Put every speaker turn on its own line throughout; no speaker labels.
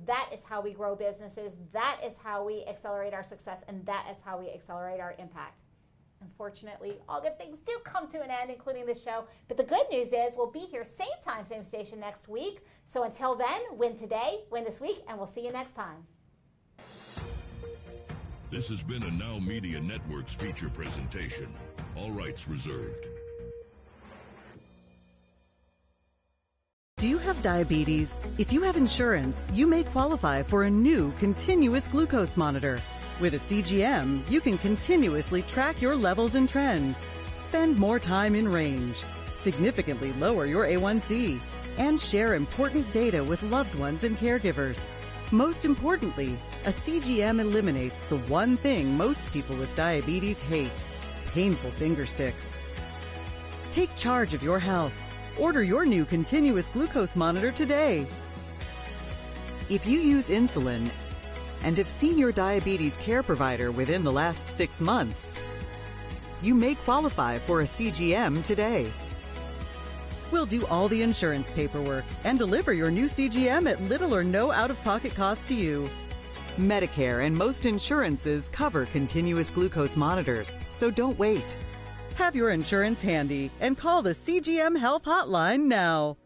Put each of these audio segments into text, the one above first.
that is how we grow businesses. That is how we accelerate our success. And that is how we accelerate our impact. Unfortunately, all good things do come to an end, including this show. But the good news is we'll be here same time, same station next week. So until then, win today, win this week, and we'll see you next time.
This has been a Now Media Networks feature presentation. All rights reserved.
Do you have diabetes? If you have insurance, you may qualify for a new continuous glucose monitor. With a CGM, you can continuously track your levels and trends, spend more time in range, significantly lower your A1C, and share important data with loved ones and caregivers. Most importantly, a CGM eliminates the one thing most people with diabetes hate: painful finger sticks. Take charge of your health. Order your new continuous glucose monitor today. If you use insulin and have seen your diabetes care provider within the last 6 months, you may qualify for a CGM today. We'll do all the insurance paperwork and deliver your new CGM at little or no out-of-pocket cost to you. Medicare and most insurances cover continuous glucose monitors, so don't wait. Have your insurance handy and call the CGM Health Hotline now.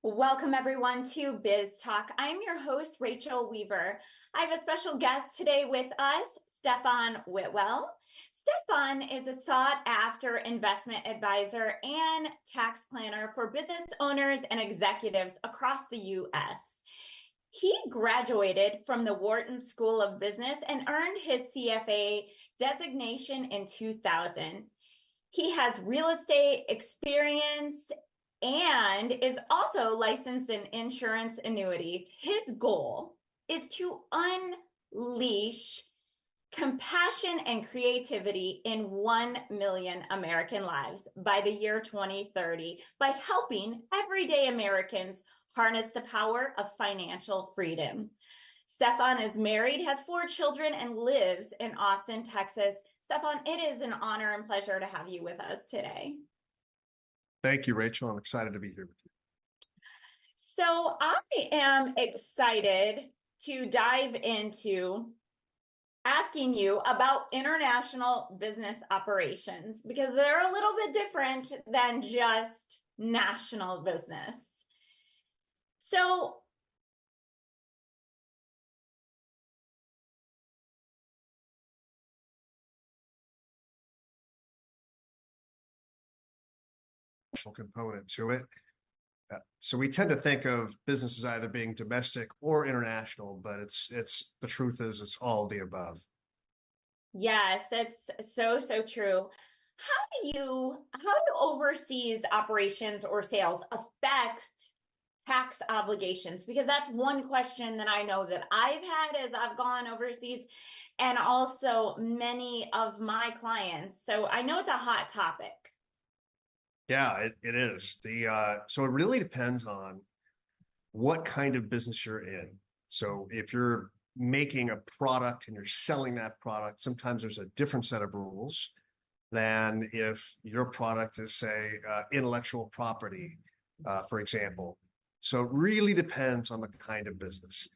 Welcome everyone to Biz Talk. I'm your host, Rachel Weaver. I have a special guest today with us, Stefan Whitwell. Stefan is a sought-after investment advisor and tax planner for business owners and executives across the U.S. He graduated from the Wharton School of Business and earned his CFA designation in 2000. He has real estate experience and is also licensed in insurance annuities. His goal is to unleash compassion and creativity in 1 million American lives by the year 2030 by helping everyday Americans harness the power of financial freedom. Stefan is married, has 4 children, and lives in Austin, Texas. Stefan, it is an honor and pleasure to have you with us today.
Thank you, Rachel. I'm excited to be here with you.
So I am excited to dive into asking you about international business operations because they're a little bit different than just national business. So
component to it. So we tend to think of businesses either being domestic or international, but it's the truth is it's all the above.
Yes, that's so true. How do overseas operations or sales affect tax obligations? Because that's one question that I know that I've had as I've gone overseas, and also many of my clients. So I know it's a hot topic.
Yeah, it is. So it really depends on what kind of business you're in. So if you're making a product and you're selling that product, sometimes there's a different set of rules than if your product is, say, intellectual property, for example. So it really depends on the kind of business.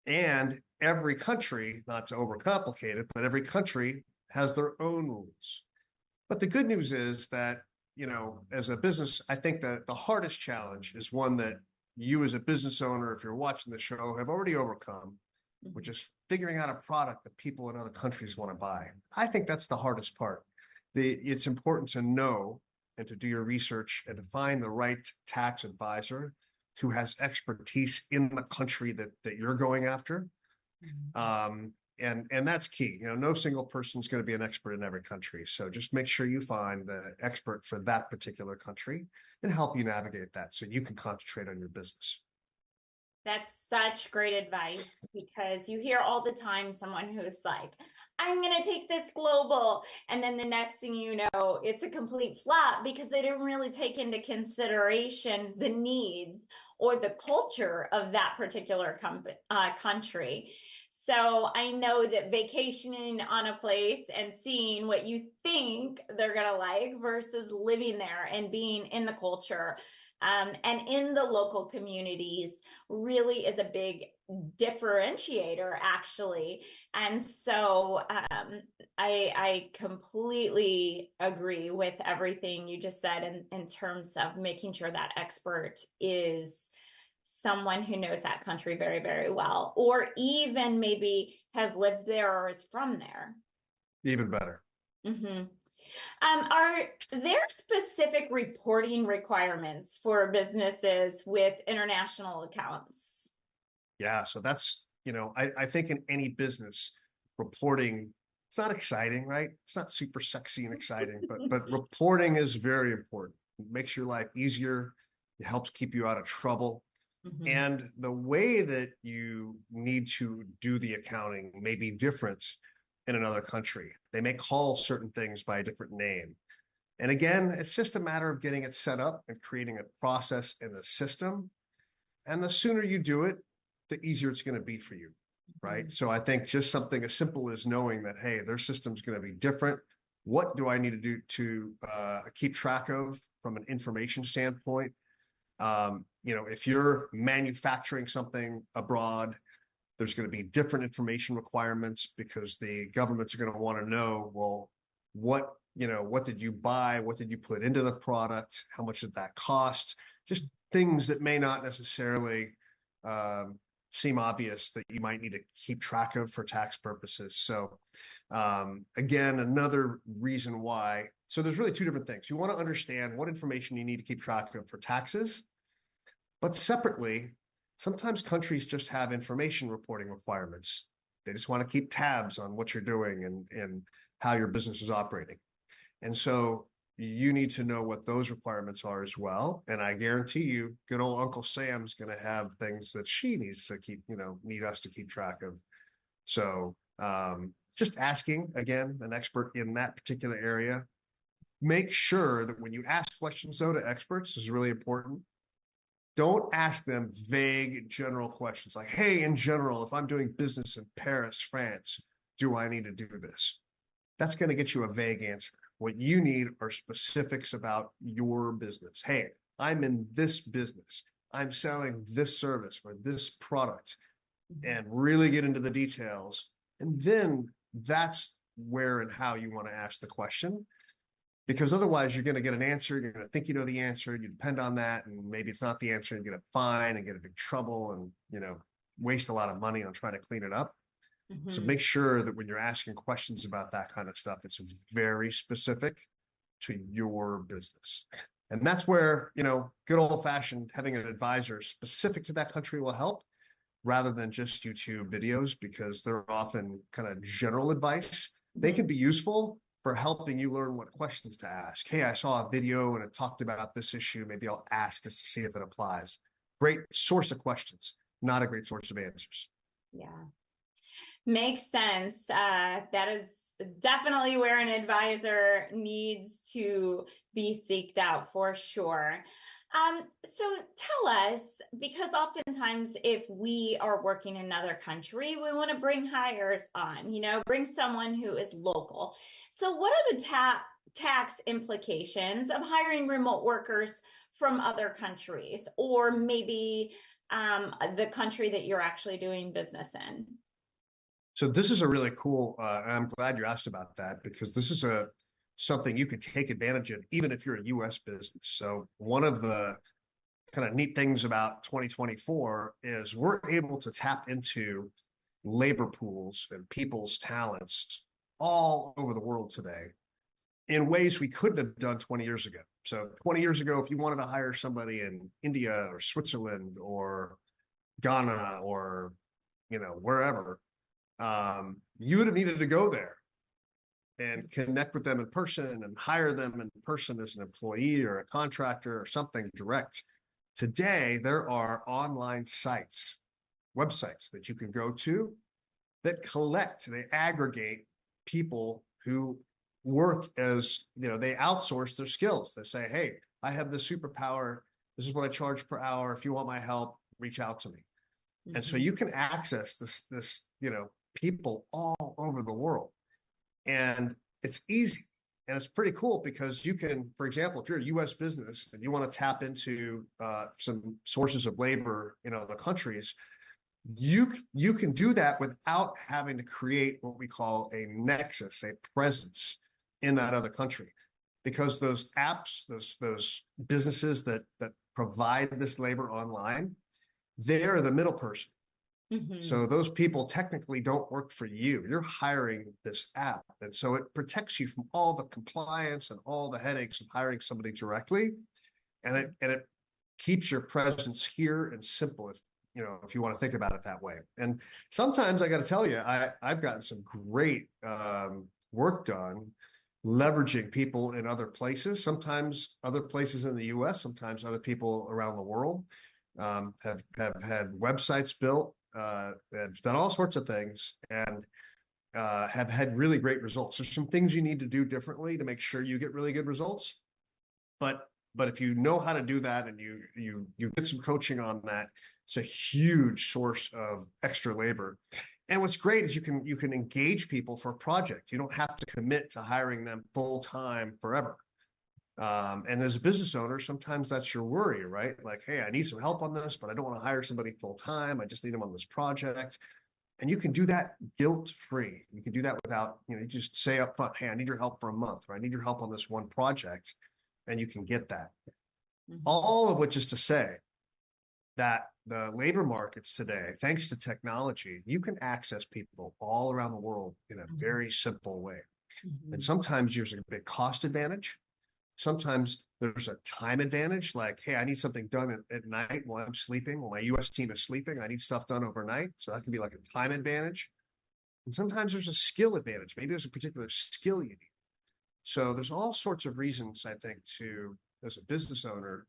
And every country, not to overcomplicate it, but every country has their own rules. But the good news is that, you know, as a business, I think that the hardest challenge is one that you as a business owner, if you're watching the show, have already overcome, which is figuring out a product that people in other countries want to buy. I think that's the hardest part. It's important to know and to do your research and to find the right tax advisor who has expertise in the country that you're going after. And And that's key. No single person is going to be an expert in every country. So just make sure you find the expert for that particular country and help you navigate that so you can concentrate on your business.
That's such great advice, because you hear all the time someone who's like, I'm going to take this global. And then the next thing you know, it's a complete flop because they didn't really take into consideration the needs or the culture of that particular country. So I know that vacationing on a place and seeing what you think they're going to like versus living there and being in the culture and in the local communities really is a big differentiator, actually. And so I completely agree with everything you just said in terms of making sure that expert is someone who knows that country very, very well, or even maybe has lived there or is from there.
Even better.
Mm-hmm. Are there specific reporting requirements for businesses with international accounts?
Yeah, so that's, I think in any business, reporting, it's not exciting, right? It's not super sexy and exciting, but reporting is very important. It makes your life easier. It helps keep you out of trouble. Mm-hmm. And the way that you need to do the accounting may be different in another country. They may call certain things by a different name. And again, it's just a matter of getting it set up and creating a process in the system. And the sooner you do it, the easier it's going to be for you, right? Mm-hmm. So I think just something as simple as knowing that, hey, their system's going to be different. What do I need to do to keep track of from an information standpoint? If you're manufacturing something abroad, there's going to be different information requirements because the governments are going to want to know, well, what did you buy? What did you put into the product? How much did that cost? Just things that may not necessarily seem obvious that you might need to keep track of for tax purposes. So again, another reason why. So there's really two different things. You want to understand what information you need to keep track of for taxes, but separately, sometimes countries just have information reporting requirements. They just want to keep tabs on what you're doing and how your business is operating. And so you need to know what those requirements are as well. And I guarantee you, good old Uncle Sam's going to have things that she needs to keep, need us to keep track of. So just asking, again, an expert in that particular area. Make sure that when you ask questions, though, to experts, this is really important. Don't ask them vague general questions like, hey, in general, if I'm doing business in Paris, France, do I need to do this? That's going to get you a vague answer. What you need are specifics about your business. Hey, I'm in this business. I'm selling this service or this product, and really get into the details. And then that's where and how you want to ask the question. Because otherwise you're going to get an answer, you're going to think you know the answer, you depend on that, and maybe it's not the answer, and you get a fine and get in big trouble and, waste a lot of money on trying to clean it up. Mm-hmm. So make sure that when you're asking questions about that kind of stuff, it's very specific to your business. And that's where, good old fashioned having an advisor specific to that country will help rather than just YouTube videos, because they're often kind of general advice. They can be useful for helping you learn what questions to ask. Hey, I saw a video and it talked about this issue. Maybe I'll ask just to see if it applies. Great source of questions, not a great source of answers.
Yeah, makes sense. That is definitely where an advisor needs to be seeked out for sure. So tell us, because oftentimes if we are working in another country, we want to bring hires on, bring someone who is local. So what are the tax implications of hiring remote workers from other countries, or maybe the country that you're actually doing business in?
So this is a really cool, and I'm glad you asked about that, because this is something you can take advantage of even if you're a U.S. business. So one of the kind of neat things about 2024 is we're able to tap into labor pools and people's talents all over the world today in ways we couldn't have done 20 years ago. So 20 years ago, if you wanted to hire somebody in India or Switzerland or Ghana or, wherever, you would have needed to go there and connect with them in person and hire them in person as an employee or a contractor or something direct. Today, there are online sites, websites that you can go to that they aggregate people who work as, they outsource their skills. They say, hey, I have this superpower. This is what I charge per hour. If you want my help, reach out to me. Mm-hmm. And so you can access this, people all over the world. And it's easy and it's pretty cool because you can, for example, if you're a US business and you want to tap into some sources of labor in other countries, you can do that without having to create what we call a nexus, a presence in that other country. Because those apps, those businesses that provide this labor online, they're the middle person. Mm-hmm. So those people technically don't work for you. You're hiring this app. And so it protects you from all the compliance and all the headaches of hiring somebody directly. And it keeps your presence here and simple, if you want to think about it that way. And sometimes I got to tell you, I've gotten some great work done leveraging people in other places, sometimes other places in the US, sometimes other people around the world have had websites built, have done all sorts of things and have had really great results. There's some things you need to do differently to make sure you get really good results. But if you know how to do that and you get some coaching on that, it's a huge source of extra labor. And what's great is you can engage people for a project. You don't have to commit to hiring them full time forever. And as a business owner, sometimes that's your worry, right? Like, hey, I need some help on this, but I don't want to hire somebody full time. I just need them on this project. And you can do that guilt-free. You can do that without, you just say up front, hey, I need your help for a month, or I need your help on this one project, and you can get that. Mm-hmm. All of which is to say that the labor markets today, thanks to technology, you can access people all around the world in a very simple way. Mm-hmm. And sometimes there's a big cost advantage. Sometimes there's a time advantage, like, hey, I need something done at night while I'm sleeping, while my US team is sleeping. I need stuff done overnight. So that can be like a time advantage. And sometimes there's a skill advantage. Maybe there's a particular skill you need. So there's all sorts of reasons, I think, to, as a business owner,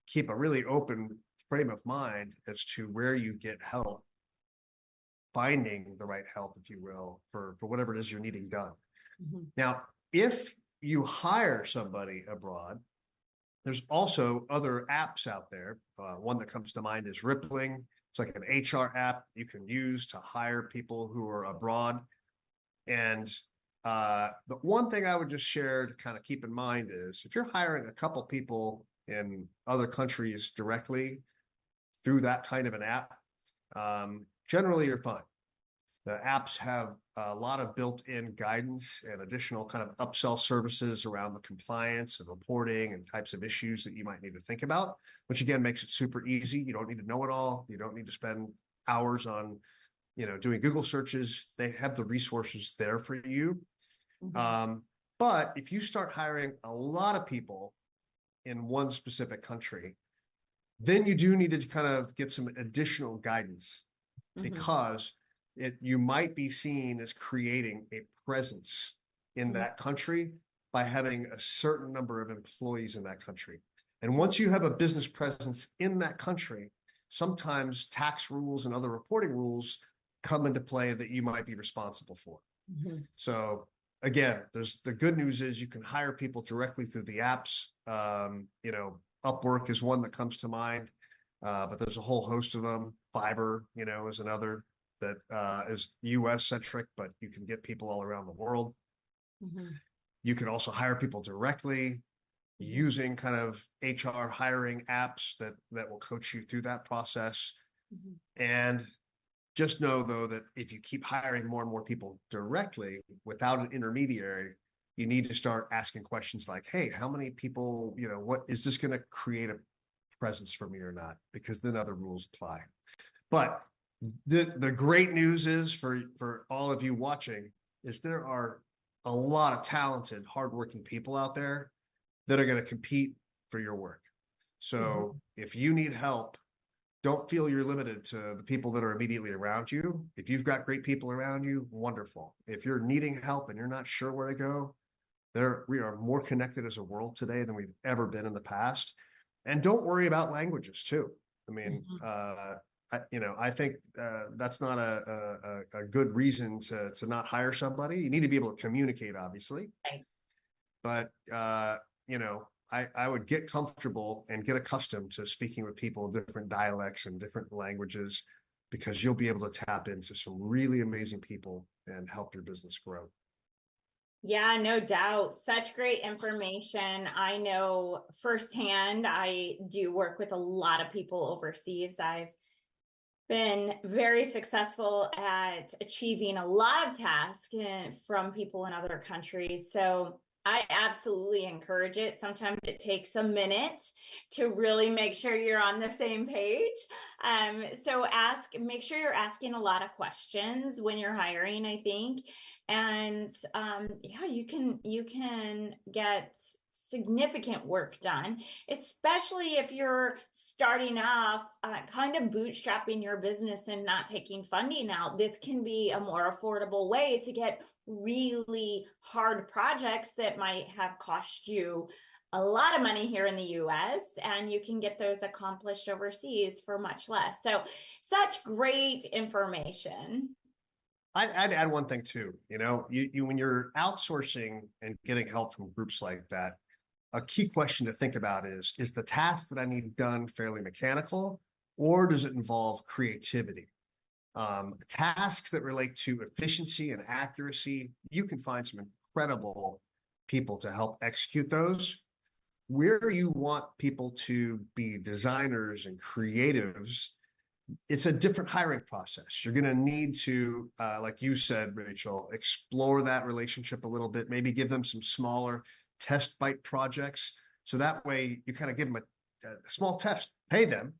keep a really open frame of mind as to where you get help, finding the right help, if you will, for whatever it is you're needing done. Mm-hmm. Now, if you hire somebody abroad, there's also other apps out there. One that comes to mind is Rippling. It's like an HR app you can use to hire people who are abroad. And the one thing I would just share to kind of keep in mind is if you're hiring a couple people in other countries directly through that kind of an app, generally you're fine. The apps have a lot of built-in guidance and additional kind of upsell services around the compliance and reporting and types of issues that you might need to think about, which again makes it super easy. You don't need to know it all. You don't need to spend hours on, doing Google searches. They have the resources there for you. Mm-hmm. But if you start hiring a lot of people in one specific country, then you do need to kind of get some additional guidance, mm-hmm. because you might be seen as creating a presence in that country by having a certain number of employees in that country. And once you have a business presence in that country, sometimes tax rules and other reporting rules come into play that you might be responsible for. Mm-hmm. So again, the good news is you can hire people directly through the apps. Upwork is one that comes to mind, but there's a whole host of them. Fiverr, is another that is US centric, but you can get people all around the world. Mm-hmm. You can also hire people directly using kind of HR hiring apps that will coach you through that process. Mm-hmm. And just know, though, that if you keep hiring more and more people directly without an intermediary, you need to start asking questions like, hey, how many people, what is this going to create a presence for me or not? Because then other rules apply. But the great news is for all of you watching is there are a lot of talented, hardworking people out there that are going to compete for your work. So if you need help don't feel you're limited to the people that are immediately around you. If you've got great people around you, wonderful. If you're needing help and you're not sure where to go, we are more connected as a world today than we've ever been in the past. And don't worry about languages too. I mean, I think that's not a good reason to not hire somebody. You need to be able to communicate, obviously.
Right.
But I would get comfortable and get accustomed to speaking with people in different dialects and different languages, because you'll be able to tap into some really amazing people and help your business grow.
Yeah, no doubt. Such great information. I know firsthand, I do work with a lot of people overseas. I've been very successful at achieving a lot of tasks from people in other countries. So I absolutely encourage it. Sometimes it takes a minute to really make sure you're on the same page. So make sure you're asking a lot of questions when you're hiring, I think. And you can get significant work done, especially if you're starting off kind of bootstrapping your business and not taking funding out. This can be a more affordable way to get really hard projects that might have cost you a lot of money here in the US, and you can get those accomplished overseas for much less. So such great information.
I'd add one thing too. You when you're outsourcing and getting help from groups like that, a key question to think about is the task that I need done fairly mechanical, or does it involve creativity? Tasks that relate to efficiency and accuracy, you can find some incredible people to help execute those. Where you want people to be designers and creatives, it's a different hiring process. You're going to need to, like you said, Rachel, explore that relationship a little bit, maybe give them some smaller test bite projects. So that way you kind of give them a small test, pay them,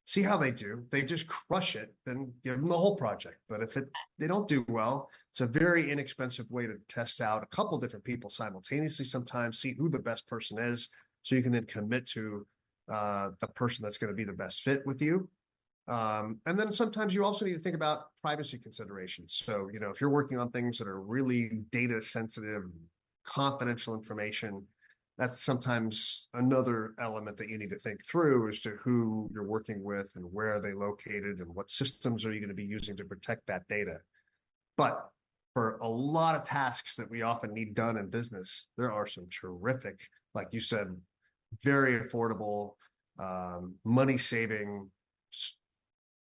see how they do. They just crush it, then give them the whole project. But if they don't do well, it's a very inexpensive way to test out a couple different people simultaneously sometimes, see who the best person is, so you can then commit to the person that's going to be the best fit with you. And then sometimes you also need to think about privacy considerations. So, if you're working on things that are really data sensitive, confidential information, that's sometimes another element that you need to think through as to who you're working with and where are they located and what systems are you going to be using to protect that data. But for a lot of tasks that we often need done in business, there are some terrific, like you said, very affordable, money-saving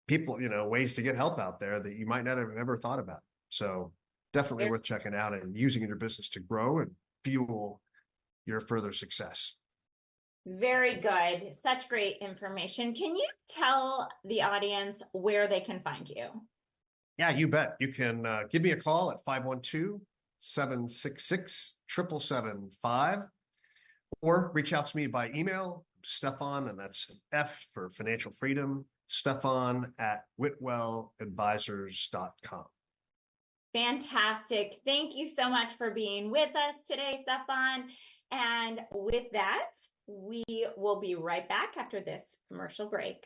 people, ways to get help out there that you might not have ever thought about. So definitely worth checking out and using in your business to grow and fuel your further success.
Very good. Such great information. Can you tell the audience where they can find you?
Yeah, you bet. You can give me a call at 512-766-7775, or reach out to me by email, Stefan, and that's F for financial freedom, Stefan@whitwelladvisors.com.
Fantastic. Thank you so much for being with us today, Stefan. And with that, we will be right back after this commercial break.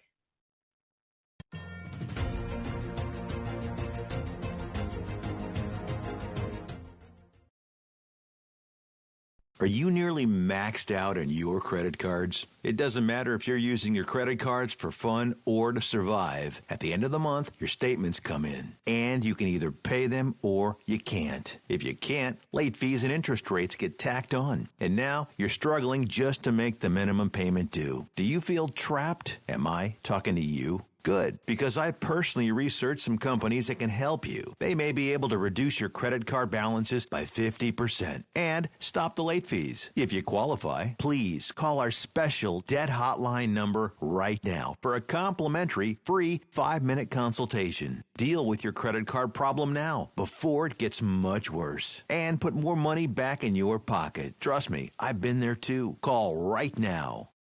Are you nearly maxed out on your credit cards? It doesn't matter if you're using your credit cards for fun or to survive. At the end of the month, your statements come in, and you can either pay them or you can't. If you can't, late fees and interest rates get tacked on. And now you're struggling just to make the minimum payment due. Do you feel trapped? Am I talking to you? Good, because I personally researched some companies that can help you. They may be able to reduce your credit card balances by 50% and stop the late fees. If you qualify, please call our special debt hotline number right now for a complimentary free 5-minute consultation. Deal with your credit card problem now before it gets much worse and put more money back in your pocket. Trust me, I've been there too. Call right now.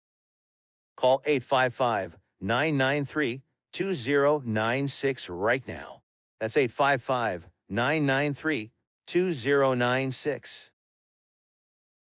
Call 855-993-2096 right now. That's 855-993-2096.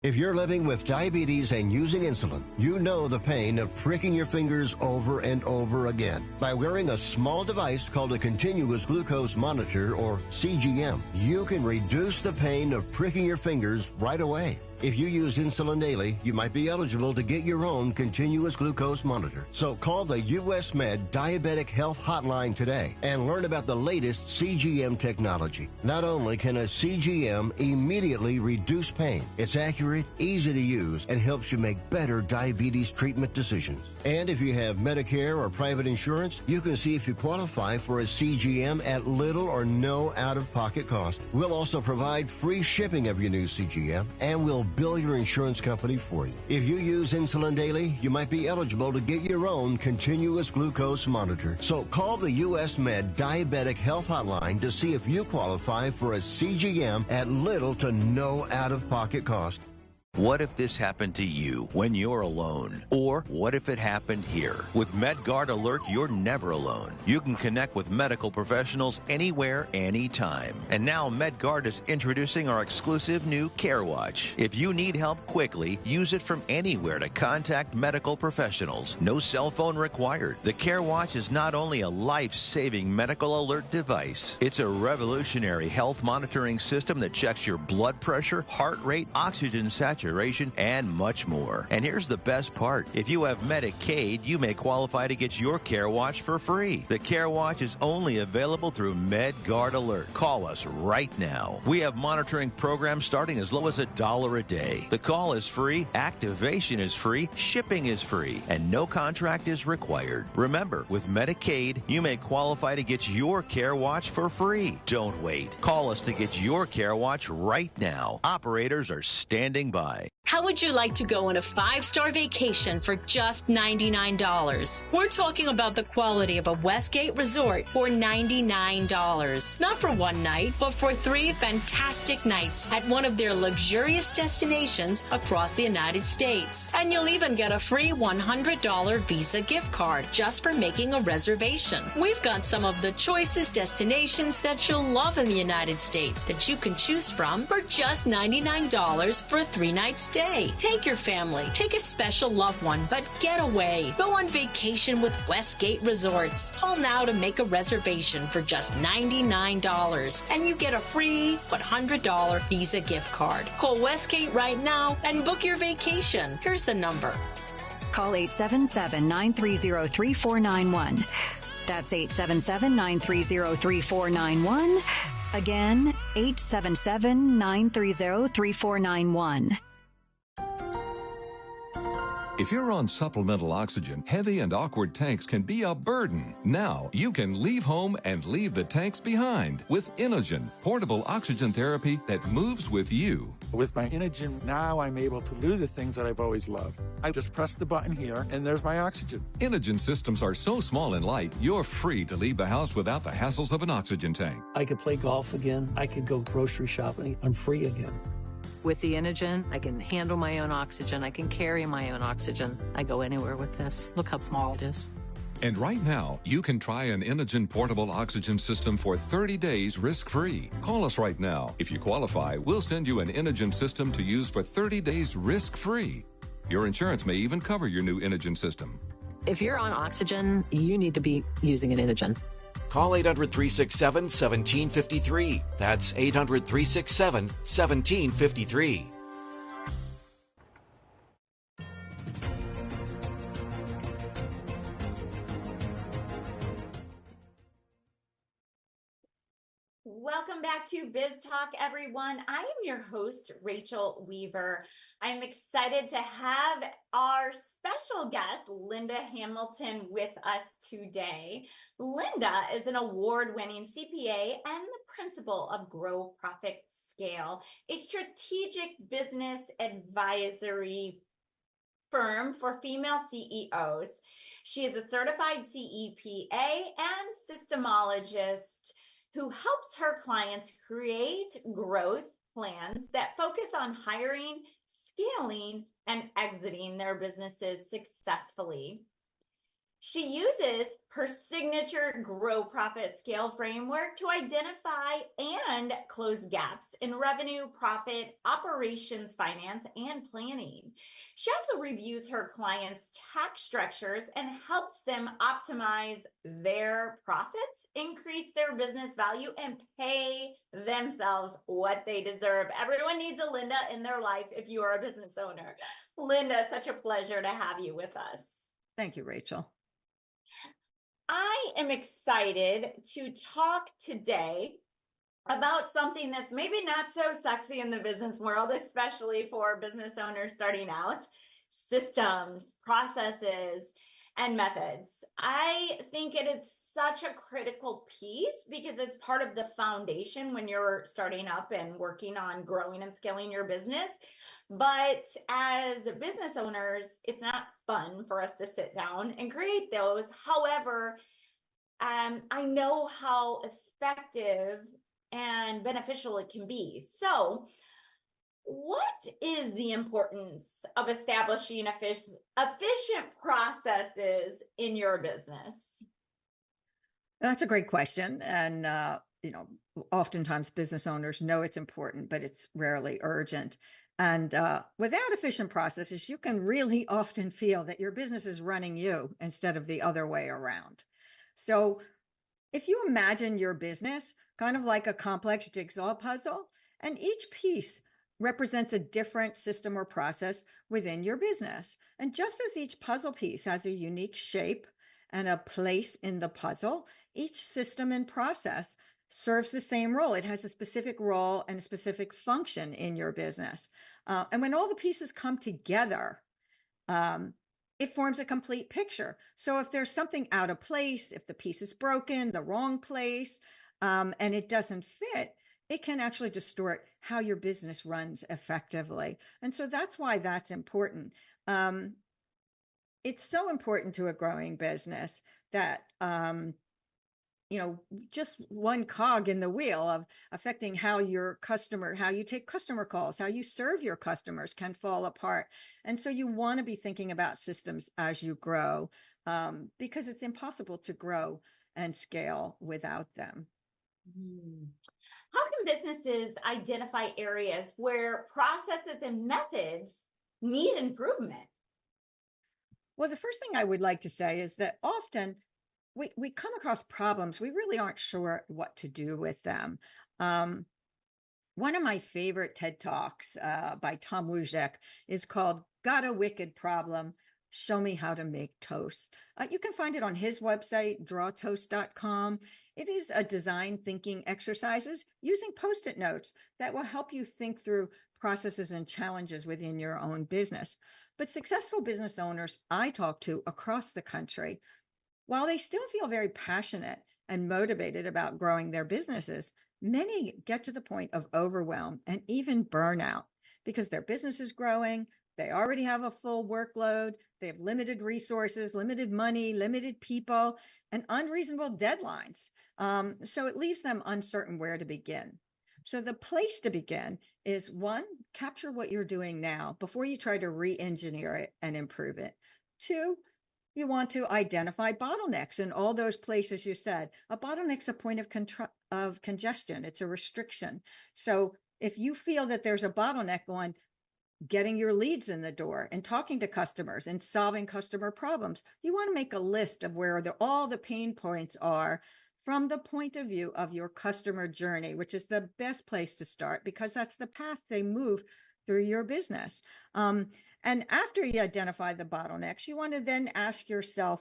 If you're living with diabetes and using insulin, you know the pain of pricking your fingers over and over again. By wearing a small device called a continuous glucose monitor, or CGM, you can reduce the pain of pricking your fingers right away. If you use insulin daily, you might be eligible to get your own continuous glucose monitor. So call the US Med Diabetic Health Hotline today and learn about the latest CGM technology. Not only can a CGM immediately reduce pain, it's accurate, easy to use, and helps you make better diabetes treatment decisions. And if you have Medicare or private insurance, you can see if you qualify for a CGM at little or no out-of-pocket cost. We'll also provide free shipping of your new CGM, and we'll bill your insurance company for you. If you use insulin daily, you might be eligible to get your own continuous glucose monitor. So call the US Med Diabetic Health Hotline to see if you qualify for a CGM at little to no out-of-pocket cost.
What if this happened to you when you're alone? Or what if it happened here? With MedGuard Alert, you're never alone. You can connect with medical professionals anywhere, anytime. And now MedGuard is introducing our exclusive new Care Watch. If you need help quickly, use it from anywhere to contact medical professionals. No cell phone required. The Care Watch is not only a life-saving medical alert device, it's a revolutionary health monitoring system that checks your blood pressure, heart rate, oxygen saturation, and much more. And here's the best part. If you have Medicaid, you may qualify to get your Care Watch for free. The Care Watch is only available through MedGuard Alert. Call us right now. We have monitoring programs starting as low as $1 a day. The call is free, activation is free, shipping is free, and no contract is required. Remember, with Medicaid, you may qualify to get your Care Watch for free. Don't wait. Call us to get your Care Watch right now. Operators are standing by.
How would you like to go on a 5-star vacation for just $99? We're talking about the quality of a Westgate resort for $99. Not for one night, but for 3 fantastic nights at one of their luxurious destinations across the United States. And you'll even get a free $100 Visa gift card just for making a reservation. We've got some of the choicest destinations that you'll love in the United States that you can choose from for just $99 for a 3-night stay. Take your family, take a special loved one, but get away. Go on vacation with Westgate Resorts. Call now to make a reservation for just $99, and you get a free $100 Visa gift card. Call Westgate right now and book your vacation. Here's the number.
Call 877-930-3491. That's 877-930-3491. Again, 877-930-3491.
If you're on supplemental oxygen, heavy and awkward tanks can be a burden. Now you can leave home and leave the tanks behind with Inogen, portable oxygen therapy that moves with you.
With my Inogen, now I'm able to do the things that I've always loved. I just press the button here, and there's my oxygen.
Inogen systems are so small and light, you're free to leave the house without the hassles of an oxygen tank.
I could play golf again. I could go grocery shopping. I'm free again.
With the Inogen, I can handle my own oxygen. I can carry my own oxygen. I go anywhere with this. Look how small it is.
And right now, you can try an Inogen portable oxygen system for 30 days risk-free. Call us right now. If you qualify, we'll send you an Inogen system to use for 30 days risk-free. Your insurance may even cover your new Inogen system.
If you're on oxygen, you need to be using an Inogen.
Call 800-367-1753. That's 800-367-1753.
Welcome back to Biz Talk, everyone. I am your host, Rachel Weaver. I'm excited to have our special guest, Linda Hamilton, with us today. Linda is an award-winning CPA and the principal of Grow Profit Scale, a strategic business advisory firm for female CEOs. She is a certified CEPA and systemologist who helps her clients create growth plans that focus on hiring, scaling, and exiting their businesses successfully. She uses her signature Grow Profit Scale framework to identify and close gaps in revenue, profit, operations, finance, and planning. She also reviews her clients' tax structures and helps them optimize their profits, increase their business value, and pay themselves what they deserve. Everyone needs a Linda in their life if you are a business owner. Linda, such a pleasure to have you with us.
Thank you, Rachel.
I am excited to talk today about something that's maybe not so sexy in the business world, especially for business owners starting out: systems, processes, and methods. I think it is such a critical piece because it's part of the foundation when you're starting up and working on growing and scaling your business. But as business owners, it's not fun for us to sit down and create those. However, I know how effective and beneficial it can be. So, what is the importance of establishing efficient processes in your business?
That's a great question. And, oftentimes business owners know it's important, but it's rarely urgent. And without efficient processes, you can really often feel that your business is running you instead of the other way around. So if you imagine your business kind of like a complex jigsaw puzzle, and each piece represents a different system or process within your business. And just as each puzzle piece has a unique shape and a place in the puzzle, each system and process serves the same role. It has a specific role and a specific function in your business. And when all the pieces come together, it forms a complete picture. So if there's something out of place, if the piece is broken, the wrong place, and it doesn't fit, it can actually distort how your business runs effectively. And so that's why that's important. It's so important to a growing business that, just one cog in the wheel of affecting how you take customer calls, how you serve your customers can fall apart. And so you want to be thinking about systems as you grow, because it's impossible to grow and scale without them.
How can businesses identify areas where processes and methods need improvement?
Well, the first thing I would like to say is that often we come across problems, we really aren't sure what to do with them. One of my favorite TED Talks by Tom Wojcik is called "Got a Wicked Problem? Show Me How to Make Toast." You can find it on his website, drawtoast.com. It is a design thinking exercises using Post-it notes that will help you think through processes and challenges within your own business. But successful business owners I talk to across the country, while they still feel very passionate and motivated about growing their businesses, many get to the point of overwhelm and even burnout because their business is growing. They already have a full workload. They have limited resources, limited money, limited people, and unreasonable deadlines. So it leaves them uncertain where to begin. So the place to begin is, one, capture what you're doing now before you try to re-engineer it and improve it. Two, you want to identify bottlenecks in all those places you said. A bottleneck's a point of congestion. It's a restriction. So if you feel that there's a bottleneck on getting your leads in the door and talking to customers and solving customer problems, you want to make a list of where all the pain points are from the point of view of your customer journey, which is the best place to start because that's the path they move through your business. And after you identify the bottlenecks, you want to then ask yourself,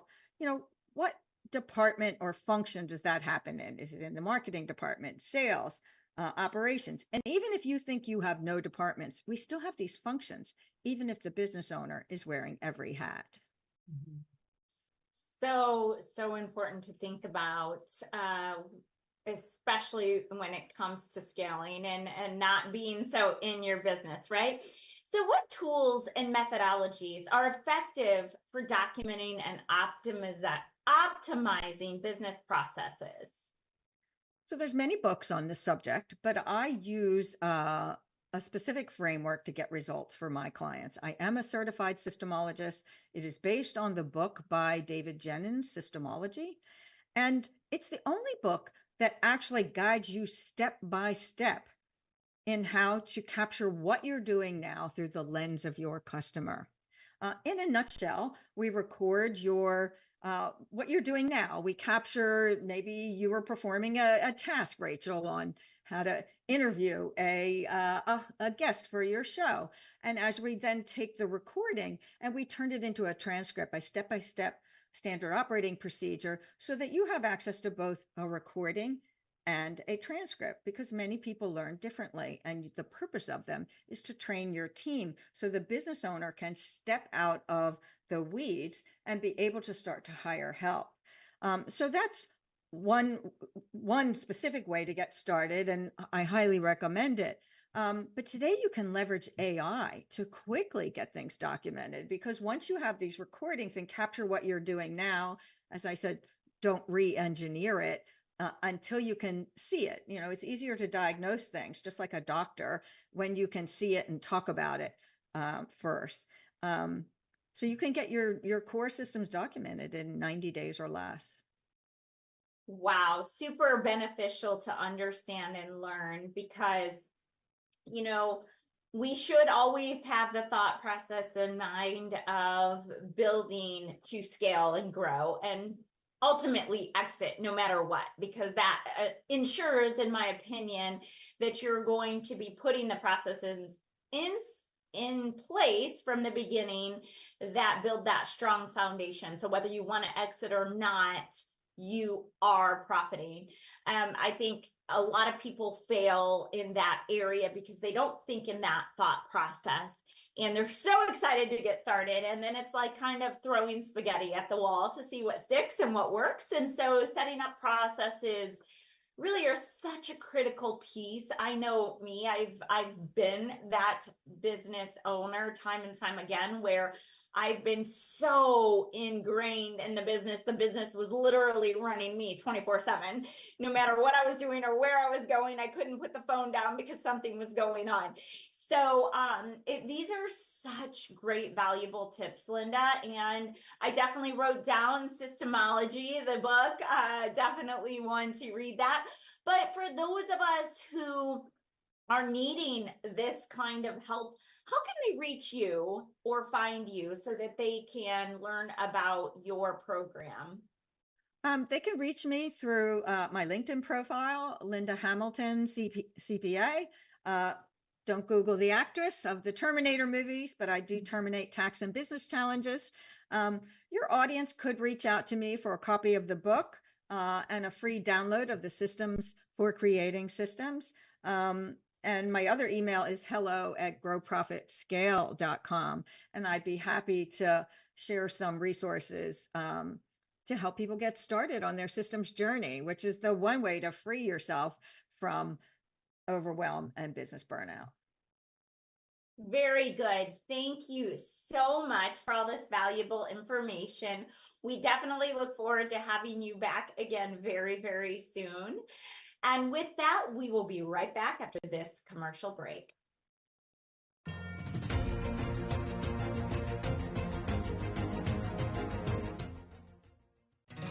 what department or function does that happen in? Is it in the marketing department, sales, operations? And even if you think you have no departments, we still have these functions, even if the business owner is wearing every hat.
Mm-hmm. So important to think about, especially when it comes to scaling and not being so in your business, right? So what tools and methodologies are effective for documenting and optimizing business processes?
So there's many books on this subject, but I use a a specific framework to get results for my clients. I am a certified systemologist. It is based on the book by David Jennings, Systemology. And it's the only book that actually guides you step by step in how to capture what you're doing now through the lens of your customer. In a nutshell, we record what you're doing now. We capture, maybe you were performing a task, Rachel, on how to interview a guest for your show. And as we then take the recording and we turn it into a transcript, a step-by-step standard operating procedure, so that you have access to both a recording and a transcript, because many people learn differently. And the purpose of them is to train your team so the business owner can step out of the weeds and be able to start to hire help. So that's one specific way to get started, and I highly recommend it. But today you can leverage AI to quickly get things documented, because once you have these recordings and capture what you're doing now, as I said, don't re-engineer it until you can see it. You know, it's easier to diagnose things, just like a doctor, when you can see it and talk about it first. So you can get your core systems documented in 90 days or less.
Wow, super beneficial to understand and learn, because, you know, we should always have the thought process in mind of building to scale and grow and ultimately exit no matter what, because that ensures, in my opinion, that you're going to be putting the processes in place from the beginning that build that strong foundation. So whether you want to exit or not, you are profiting. I think a lot of people fail in that area because they don't think in that thought process, and they're so excited to get started. And then it's like kind of throwing spaghetti at the wall to see what sticks and what works. And so setting up processes really are such a critical piece. I know me, I've been that business owner time and time again, where I've been so ingrained in the business. The business was literally running me 24/7. No matter what I was doing or where I was going, I couldn't put the phone down because something was going on. So these are such great, valuable tips, Linda. And I definitely wrote down Systemology, the book. Definitely want to read that. But for those of us who are needing this kind of help, how can they reach you or find you so that they can learn about your program?
They can reach me through my LinkedIn profile, Linda Hamilton, CPA. Don't Google the actress of the Terminator movies, but I do terminate tax and business challenges. Your audience could reach out to me for a copy of the book and a free download of the Systems for Creating Systems. And my other email is hello@growprofitscale.com. And I'd be happy to share some resources to help people get started on their systems journey, which is the one way to free yourself from overwhelm and business burnout.
Very good. Thank you so much for all this valuable information. We definitely look forward to having you back again very, very soon. And with that, we will be right back after this commercial break.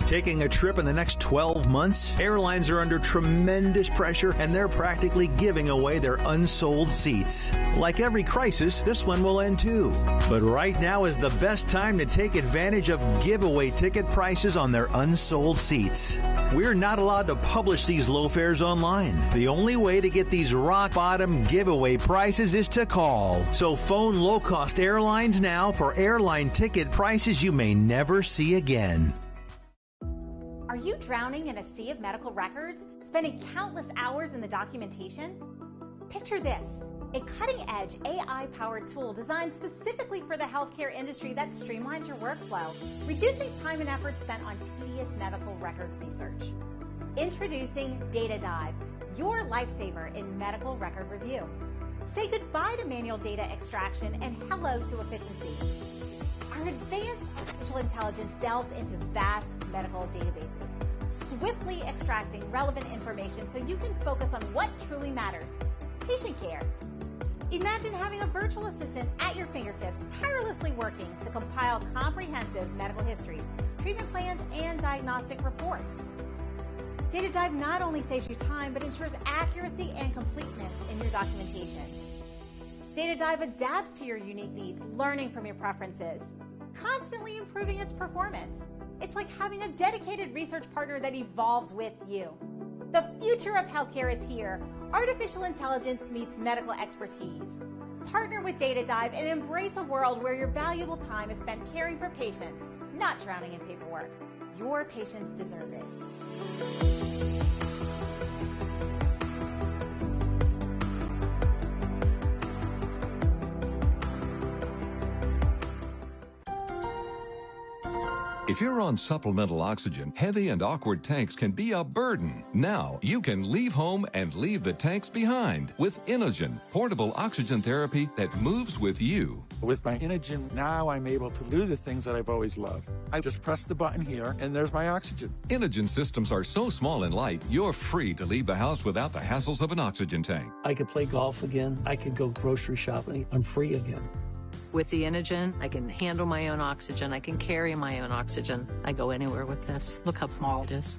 Taking a trip in the next 12 months? Airlines are under tremendous pressure, and they're practically giving away their unsold seats. Like every crisis, this one will end too. But right now is the best time to take advantage of giveaway ticket prices on their unsold seats. We're not allowed to publish these low fares online. The only way to get these rock-bottom giveaway prices is to call. So phone low-cost airlines now for airline ticket prices you may never see again.
Are you drowning in a sea of medical records, spending countless hours in the documentation? Picture this, a cutting-edge AI-powered tool designed specifically for the healthcare industry that streamlines your workflow, reducing time and effort spent on tedious medical record research. Introducing Data Dive, your lifesaver in medical record review. Say goodbye to manual data extraction and hello to efficiency. Our advanced artificial intelligence delves into vast medical databases, swiftly extracting relevant information so you can focus on what truly matters, patient care. Imagine having a virtual assistant at your fingertips, tirelessly working to compile comprehensive medical histories, treatment plans, and diagnostic reports. Data Dive not only saves you time, but ensures accuracy and completeness in your documentation. Data Dive adapts to your unique needs, learning from your preferences, constantly improving its performance. It's like having a dedicated research partner that evolves with you. The future of healthcare is here. Artificial intelligence meets medical expertise. Partner with Data Dive and embrace a world where your valuable time is spent caring for patients, not drowning in paperwork. Your patients deserve it.
If you're on supplemental oxygen, heavy and awkward tanks can be a burden. Now you can leave home and leave the tanks behind with Inogen, portable oxygen therapy that moves with you.
With my Inogen, now I'm able to do the things that I've always loved. I just press the button here, and there's my oxygen.
Inogen systems are so small and light, you're free to leave the house without the hassles of an oxygen tank.
I could play golf again. I could go grocery shopping. I'm free again.
With the Inogen, I can handle my own oxygen. I can carry my own oxygen. I go anywhere with this. Look how small it is.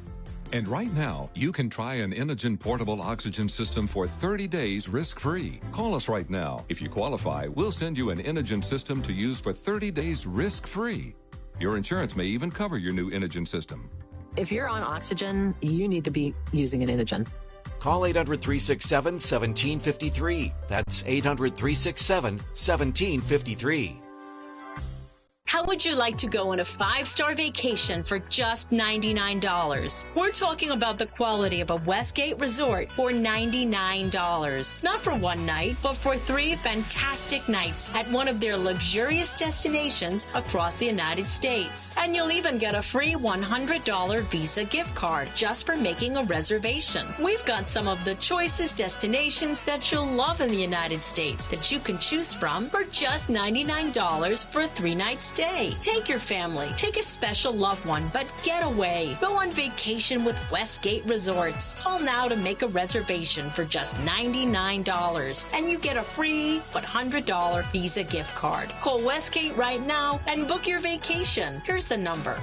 And right now, you can try an Inogen portable oxygen system for 30 days risk-free. Call us right now. If you qualify, we'll send you an Inogen system to use for 30 days risk-free. Your insurance may even cover your new Inogen system.
If you're on oxygen, you need to be using an Inogen.
Call 800-367-1753. That's 800-367-1753.
How would you like to go on a 5-star vacation for just $99? We're talking about the quality of a Westgate resort for $99. Not for one night, but for 3 fantastic nights at one of their luxurious destinations across the United States. And you'll even get a free $100 Visa gift card just for making a reservation. We've got some of the choicest destinations that you'll love in the United States that you can choose from for just $99 for a 3-night stay. Take your family, take a special loved one, but get away. Go on vacation with Westgate Resorts. Call now to make a reservation for just $99, and you get a free $100 Visa gift card. Call Westgate right now and book your vacation. Here's the number.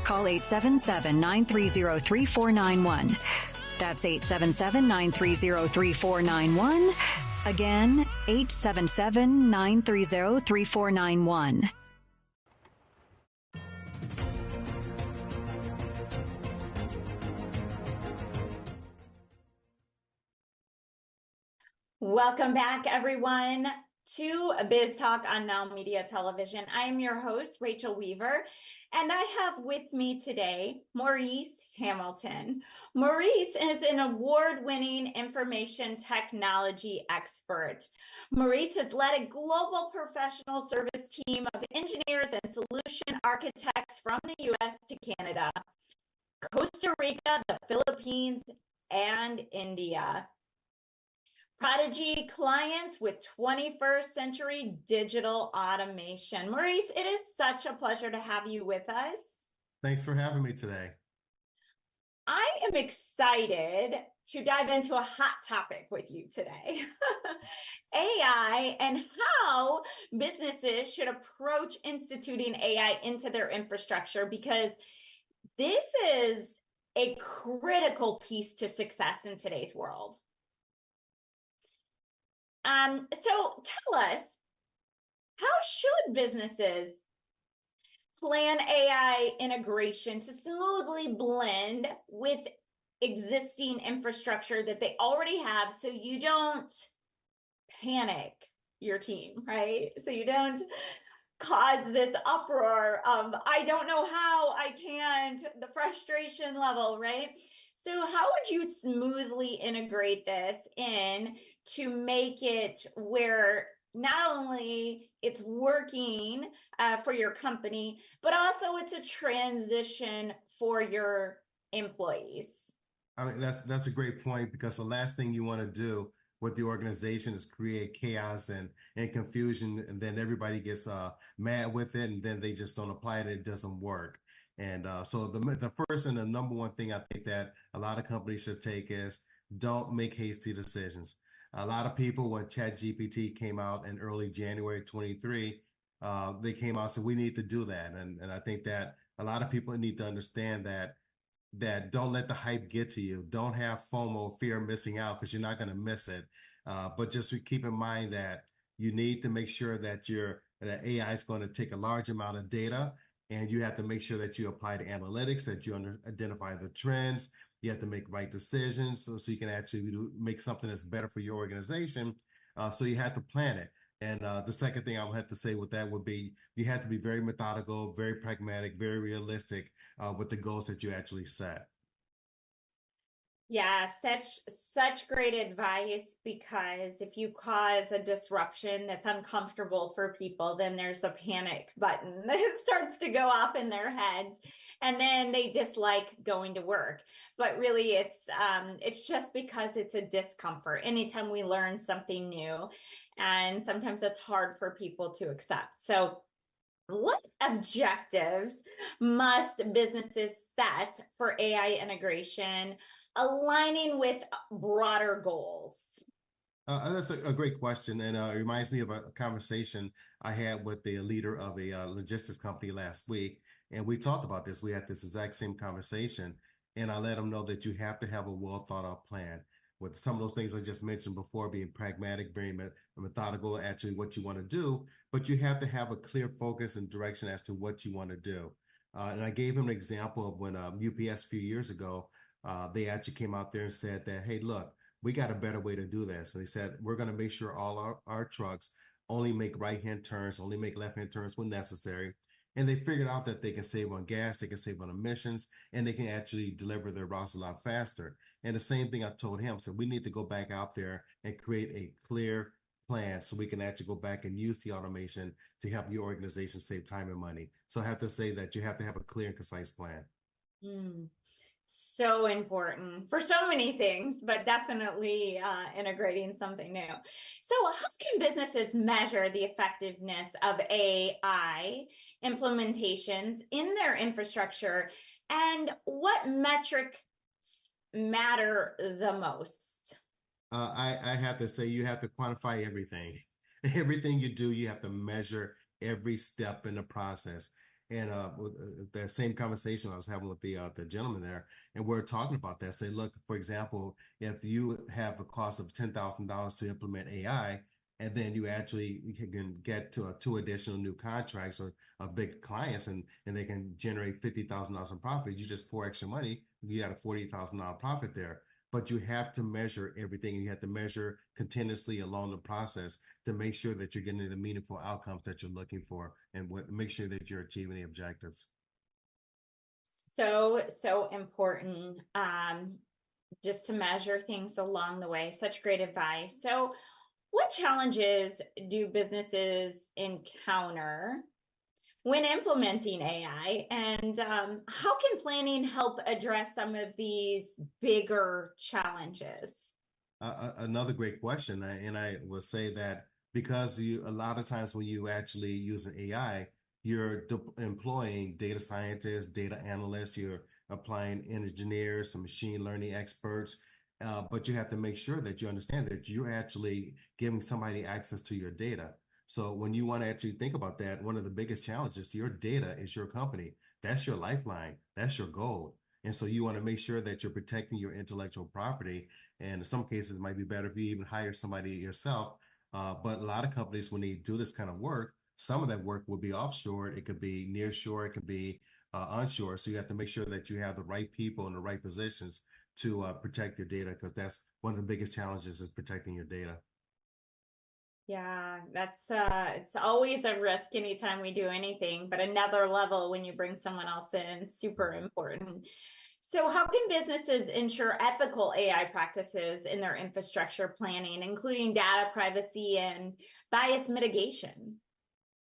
Call 877-930-3491. That's 877-930-3491. Again, 877-930-3491.
Welcome back, everyone, to Biz Talk on NowMedia Television. I am your host, Rachel Weaver, and I have with me today Maurice Hamilton. Maurice is an award-winning information technology expert. Maurice has led a global professional service team of engineers and solution architects from the U.S. to Canada, Costa Rica, the Philippines, and India. Prodigy clients with 21st century digital automation. Maurice, it is such a pleasure to have you with us.
Thanks for having me today.
I am excited to dive into a hot topic with you today. AI and how businesses should approach instituting AI into their infrastructure, because this is a critical piece to success in today's world. So tell us, how should businesses plan AI integration to smoothly blend with existing infrastructure that they already have, so you don't panic your team, right? So you don't cause this uproar of, I don't know how, I can't, the frustration level, right? So how would you smoothly integrate this in to make it where not only it's working for your company, but also it's a transition for your employees?
I mean, that's a great point, because the last thing you want to do with the organization is create chaos and confusion, and then everybody gets mad with it, and then they just don't apply it and it doesn't work. And so the first and the number one thing I think that a lot of companies should take is, don't make hasty decisions. A lot of people, when ChatGPT came out in early January 23, they came out and said, we need to do that. And I think that a lot of people need to understand that don't let the hype get to you. Don't have FOMO, fear of missing out, because you're not going to miss it. But just keep in mind that you need to make sure that that AI is going to take a large amount of data, and you have to make sure that you apply the analytics, that you identify the trends. You have to make right decisions so you can actually make something that's better for your organization. So you have to plan it. And the second thing I would have to say with that would be you have to be very methodical, very pragmatic, very realistic with the goals that you actually set.
Yeah, such great advice, because if you cause a disruption that's uncomfortable for people, then there's a panic button that starts to go off in their heads, and then they dislike going to work. But really, it's just because it's a discomfort anytime we learn something new, and sometimes it's hard for people to accept. So what objectives must businesses set for AI integration, aligning with broader goals?
That's a great question. And it reminds me of a conversation I had with the leader of a logistics company last week. And we talked about this. We had this exact same conversation. And I let them know that you have to have a well thought out plan, with some of those things I just mentioned before, being pragmatic, very methodical, actually what you want to do, but you have to have a clear focus and direction as to what you want to do. And I gave him an example of when UPS a few years ago, they actually came out there and said that, hey, look, we got a better way to do this. And they said, we're going to make sure all our trucks only make right-hand turns, only make left-hand turns when necessary. And they figured out that they can save on gas, they can save on emissions, and they can actually deliver their routes a lot faster. And the same thing I told him, so we need to go back out there and create a clear plan so we can actually go back and use the automation to help your organization save time and money. So I have to say that you have to have a clear and concise plan.
So important for so many things, but definitely integrating something new. So how can businesses measure the effectiveness of AI implementations in their infrastructure, and what metrics matter the most?
I have to say you have to quantify everything. Everything you do, you have to measure every step in the process. And that same conversation I was having with the gentleman there, and we're talking about that. Say, look, for example, if you have a cost of $10,000 to implement AI, and then you can get to two additional new contracts or big clients, and they can generate $50,000 in profit, you just pour extra money, you got a $40,000 profit there. But you have to measure everything. You have to measure continuously along the process to make sure that you're getting the meaningful outcomes that you're looking for, and make sure that you're achieving the objectives.
So important, just to measure things along the way. Such great advice. So what challenges do businesses encounter when implementing AI, and how can planning help address some of these bigger challenges?
Another great question, and I will say that because a lot of times when you actually use an AI, you're employing data scientists, data analysts, you're applying engineers, some machine learning experts, but you have to make sure that you understand that you're actually giving somebody access to your data. So when you want to actually think about that, one of the biggest challenges, your data is your company. That's your lifeline. That's your gold. And so you want to make sure that you're protecting your intellectual property. And in some cases, it might be better if you even hire somebody yourself. But a lot of companies, when they do this kind of work, some of that work will be offshore. It could be nearshore. It could be onshore. So you have to make sure that you have the right people in the right positions to protect your data, because that's one of the biggest challenges, is protecting your data.
Yeah, that's it's always a risk anytime we do anything, but another level when you bring someone else in, super important. So how can businesses ensure ethical AI practices in their infrastructure planning, including data privacy and bias mitigation?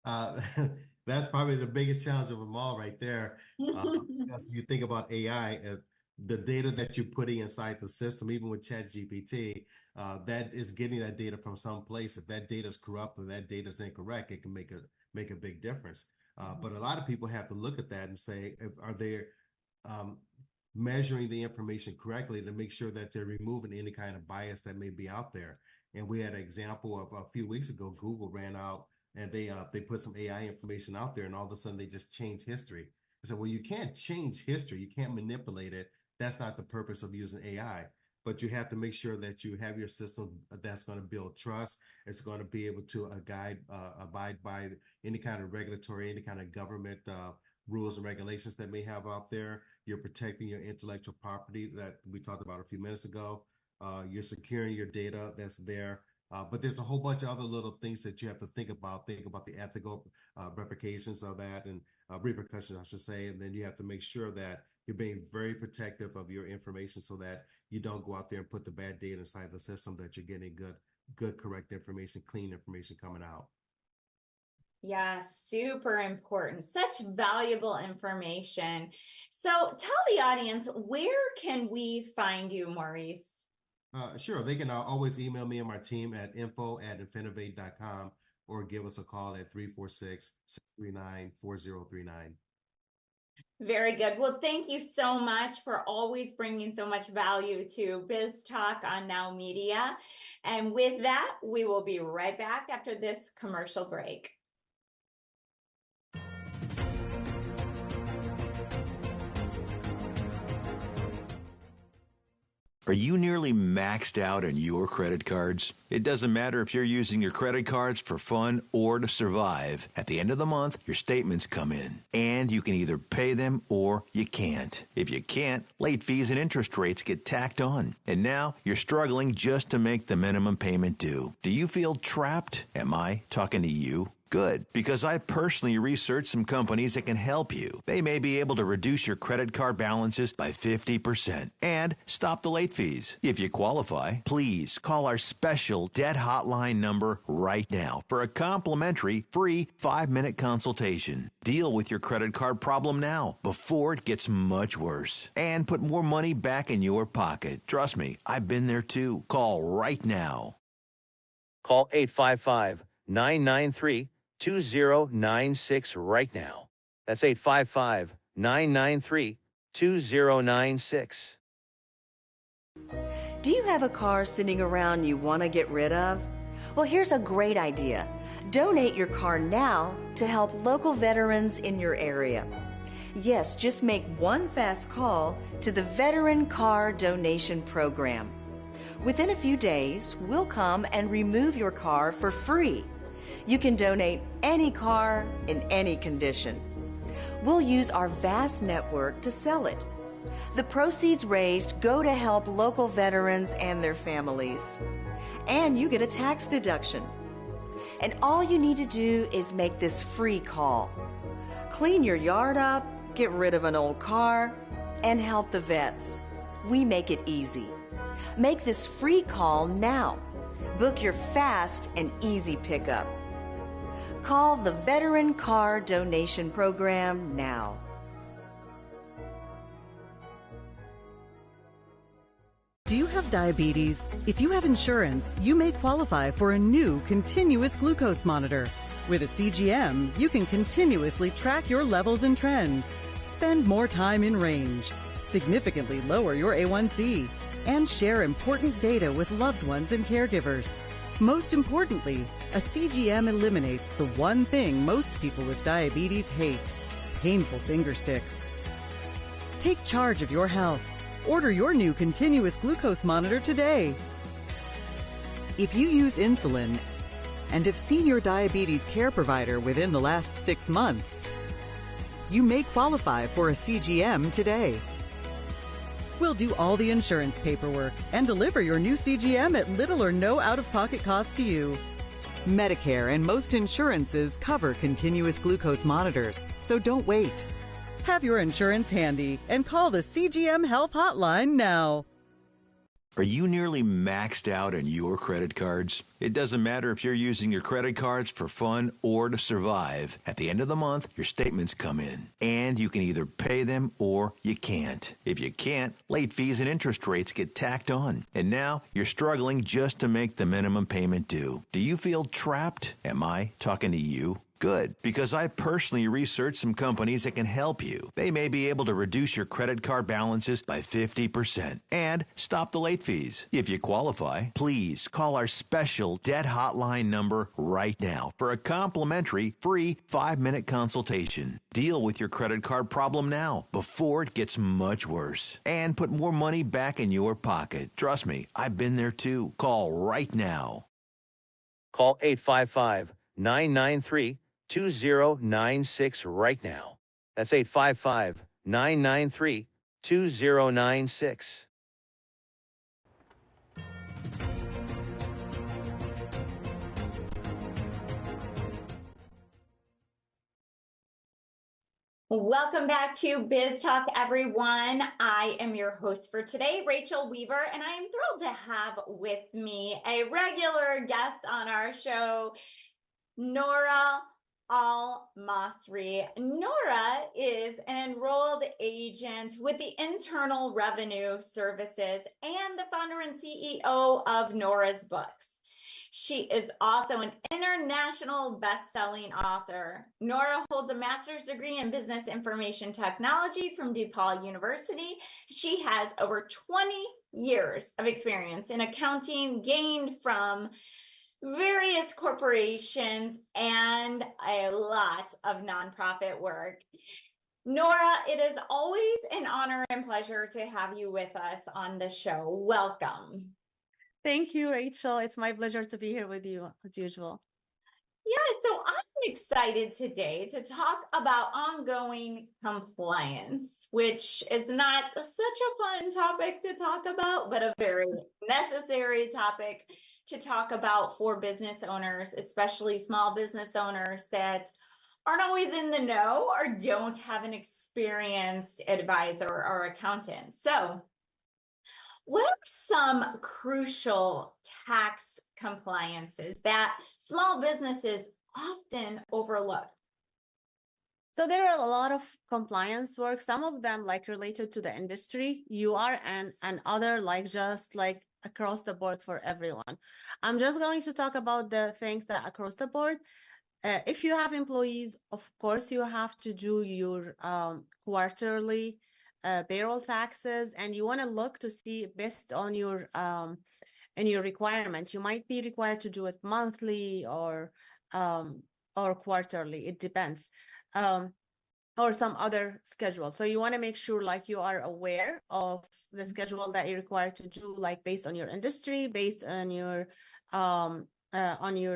That's probably the biggest challenge of them all right there. Because you think about AI, the data that you're putting inside the system, even with ChatGPT, that is getting that data from someplace. If that data is corrupt or that data is incorrect, it can make a big difference. But a lot of people have to look at that and say, are they measuring the information correctly to make sure that they're removing any kind of bias that may be out there? And we had an example of a few weeks ago, Google ran out and they put some AI information out there, and all of a sudden they just changed history. I said, well, you can't change history. You can't manipulate it. That's not the purpose of using AI. But you have to make sure that you have your system that's going to build trust. It's going to be able to abide by any kind of regulatory, any kind of government rules and regulations that may have out there. You're protecting your intellectual property that we talked about a few minutes ago. You're securing your data that's there. But there's a whole bunch of other little things that you have to think about. Think about the ethical repercussions of that, and repercussions, I should say. And then you have to make sure that you're being very protective of your information so that you don't go out there and put the bad data inside the system, that you're getting good, correct information, clean information coming out.
Yeah, super important. Such valuable information. So tell the audience, where can we find you, Maurice?
Sure. They can always email me and my team at info@infinivate.com or give us a call at 346-639-4039.
Very good. Well, thank you so much for always bringing so much value to Biz Talk on Now Media. And with that, we will be right back after this commercial break.
Are you nearly maxed out on your credit cards? It doesn't matter if you're using your credit cards for fun or to survive. At the end of the month, your statements come in, and you can either pay them or you can't. If you can't, late fees and interest rates get tacked on. And now you're struggling just to make the minimum payment due. Do you feel trapped? Am I talking to you? Good, because I personally researched some companies that can help you. They may be able to reduce your credit card balances by 50% and stop the late fees. If you qualify, please call our special debt hotline number right now for a complimentary free 5-minute consultation. Deal with your credit card problem now before it gets much worse and put more money back in your pocket. Trust me, I've been there too. Call right now.
Call 855-993-2096 right now. That's 855-993-2096.
Do you have a car sitting around you want to get rid of? Well, here's a great idea. Donate your car now to help local veterans in your area. Yes, just make one fast call to the Veteran Car Donation Program. Within a few days, we'll come and remove your car for free. You can donate any car in any condition. We'll use our vast network to sell it. The proceeds raised go to help local veterans and their families. And you get a tax deduction. And all you need to do is make this free call. Clean your yard up, get rid of an old car, and help the vets. We make it easy. Make this free call now. Book your fast and easy pickup. Call the Veteran Car Donation Program now.
Do you have diabetes? If you have insurance, you may qualify for a new continuous glucose monitor. With a CGM, you can continuously track your levels and trends, spend more time in range, significantly lower your A1C, and share important data with loved ones and caregivers. Most importantly, a CGM eliminates the one thing most people with diabetes hate: painful finger sticks. Take charge of your health. Order your new continuous glucose monitor today. If you use insulin and have seen your diabetes care provider within the last 6 months, you may qualify for a CGM today. We'll do all the insurance paperwork and deliver your new CGM at little or no out-of-pocket cost to you. Medicare and most insurances cover continuous glucose monitors, so don't wait. Have your insurance handy and call the CGM Health Hotline now.
Are you nearly maxed out on your credit cards? It doesn't matter if you're using your credit cards for fun or to survive. At the end of the month, your statements come in, and you can either pay them or you can't. If you can't, late fees and interest rates get tacked on. And now you're struggling just to make the minimum payment due. Do you feel trapped? Am I talking to you? Good, because I personally researched some companies that can help you. They may be able to reduce your credit card balances by 50% and stop the late fees. If you qualify, please call our special debt hotline number right now for a complimentary free 5-minute consultation. Deal with your credit card problem now before it gets much worse and put more money back in your pocket. Trust me, I've been there too. Call right now.
Call 855-993-2096 right now. That's 855-993-2096.
Welcome back to Biz Talk, everyone. I am your host for today, Rachel Weaver, and I am thrilled to have with me a regular guest on our show, Nora Al-Masri. Nora is an enrolled agent with the Internal Revenue Services and the founder and CEO of Nora's Books. She is also an international best-selling author. Nora holds a master's degree in business information technology from DePaul University. She has over 20 years of experience in accounting gained from various corporations and a lot of nonprofit work. Nora, it is always an honor and pleasure to have you with us on the show. Welcome.
Thank you, Rachel. It's my pleasure to be here with you, as usual.
Yeah, so I'm excited today to talk about ongoing compliance, which is not such a fun topic to talk about, but a very necessary topic to talk about for business owners, especially small business owners that aren't always in the know or don't have an experienced advisor or accountant. So, what are some crucial tax compliances that small businesses often overlook?
So there are a lot of compliance work, some of them like related to the industry you are and other like just like across the board for everyone. I'm just going to talk about the things that are across the board. If you have employees, of course, you have to do your quarterly payroll taxes, and you want to look to see based on your and your requirements. You might be required to do it monthly or quarterly. It depends, or some other schedule. So you want to make sure like you are aware of the schedule that you're required to do, like based on your industry, based on your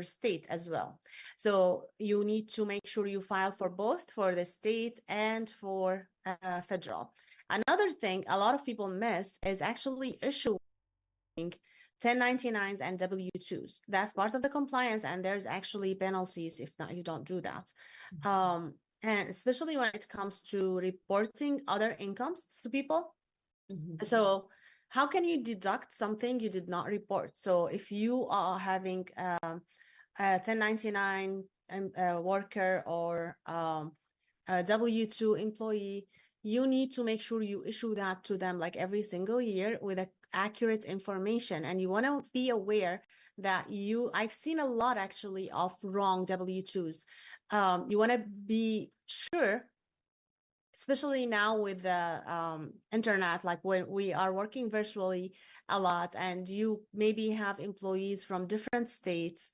state as well. So you need to make sure you file for both, for the state and for federal. Another thing a lot of people miss is actually issuing 1099s and W-2s. That's part of the compliance, and there's actually penalties if not you don't do that. And especially when it comes to reporting other incomes to people. So how can you deduct something you did not report? So if you are having a 1099 worker or a W-2 employee, you need to make sure you issue that to them like every single year with accurate information. And you want to be aware that I've seen a lot actually of wrong W-2s. You want to be sure, especially now with the internet, like when we are working virtually a lot and you maybe have employees from different states,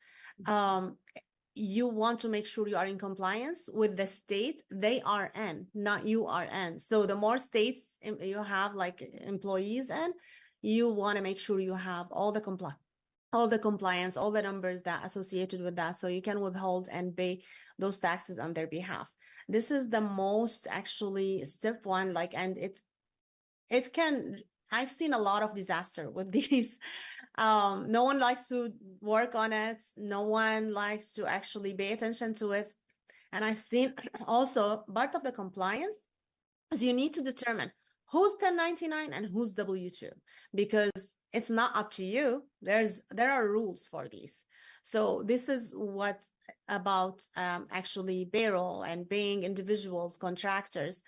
you want to make sure you are in compliance with the state they are in, not you are in. So the more states you have like employees in, you want to make sure you have all the compliance, all the numbers that associated with that, so you can withhold and pay those taxes on their behalf. This is the most actually step one, like, and I've seen a lot of disaster with these. No one likes to work on it. No one likes to actually pay attention to it. And I've seen also part of the compliance is you need to determine who's 1099 and who's W-2, because it's not up to you. There are rules for these. So this is what about actually payroll and paying individuals, contractors.